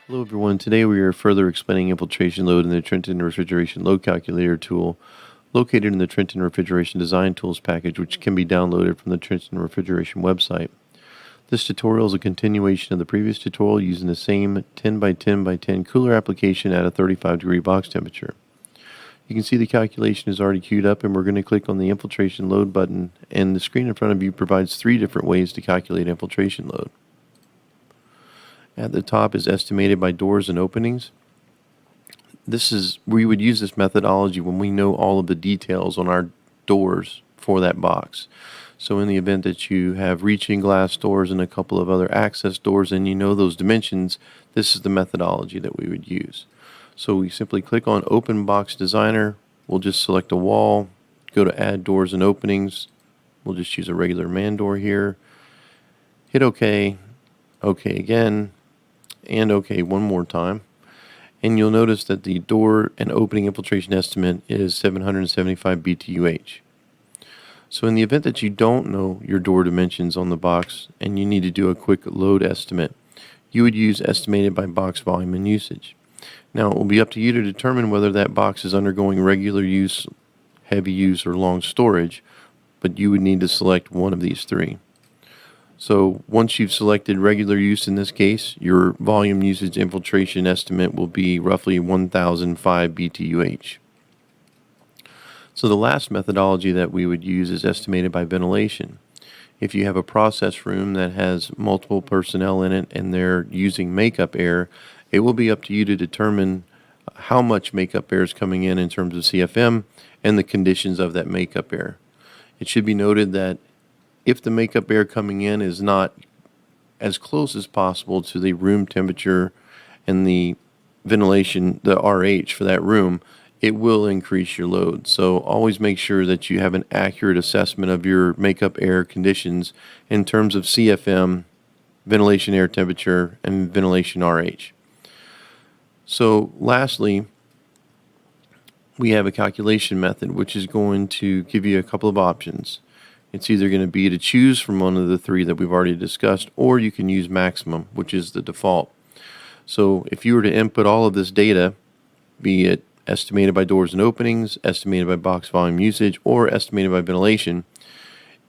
Hello everyone, today we are further explaining infiltration load in the Trenton Refrigeration Load Calculator tool located in the Trenton Refrigeration Design Tools package, which can be downloaded from the Trenton Refrigeration website. This tutorial is a continuation of the previous tutorial using the same 10 by 10 by 10 cooler application at a 35-degree box temperature. You can see the calculation is already queued up, and we're going to click on the infiltration load button, and the screen in front of you provides 3 different ways to calculate infiltration load. At the top is estimated by doors and openings. We would use this methodology when we know all of the details on our doors for that box. So in the event that you have reaching glass doors and a couple of other access doors and you know those dimensions, this is the methodology that we would use. So we simply click on Open Box Designer. We'll just select a wall, go to Add Doors and Openings. We'll just use a regular man door here. Hit OK, OK again, and OK one more time. And you'll notice that the door and opening infiltration estimate is 775 BTUH. So in the event that you don't know your door dimensions on the box and you need to do a quick load estimate, you would use estimated by box volume and usage. Now it will be up to you to determine whether that box is undergoing regular use, heavy use, or long storage, but you would need to select one of these 3. So once you've selected regular use in this case, your volume usage infiltration estimate will be roughly 1005 BTUH. So the last methodology that we would use is estimated by ventilation. If you have a process room that has multiple personnel in it and they're using makeup air, it will be up to you to determine how much makeup air is coming in terms of CFM and the conditions of that makeup air. It should be noted that if the makeup air coming in is not as close as possible to the room temperature and the ventilation, the RH for that room, it will increase your load. So always make sure that you have an accurate assessment of your makeup air conditions in terms of CFM, ventilation air temperature, and ventilation RH. So lastly, we have a calculation method which is going to give you a couple of options. It's either going to be to choose from one of the 3 that we've already discussed, or you can use maximum, which is the default. So if you were to input all of this data, be it estimated by doors and openings, estimated by box volume usage, or estimated by ventilation,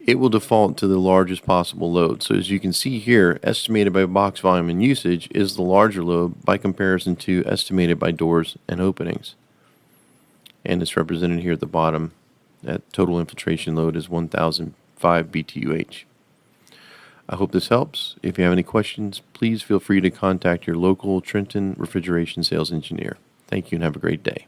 it will default to the largest possible load. So as you can see here, estimated by box volume and usage is the larger load by comparison to estimated by doors and openings. And it's represented here at the bottom. That total infiltration load is 1005 BTUH. I hope this helps. If you have any questions, please feel free to contact your local Trenton Refrigeration Sales Engineer. Thank you and have a great day.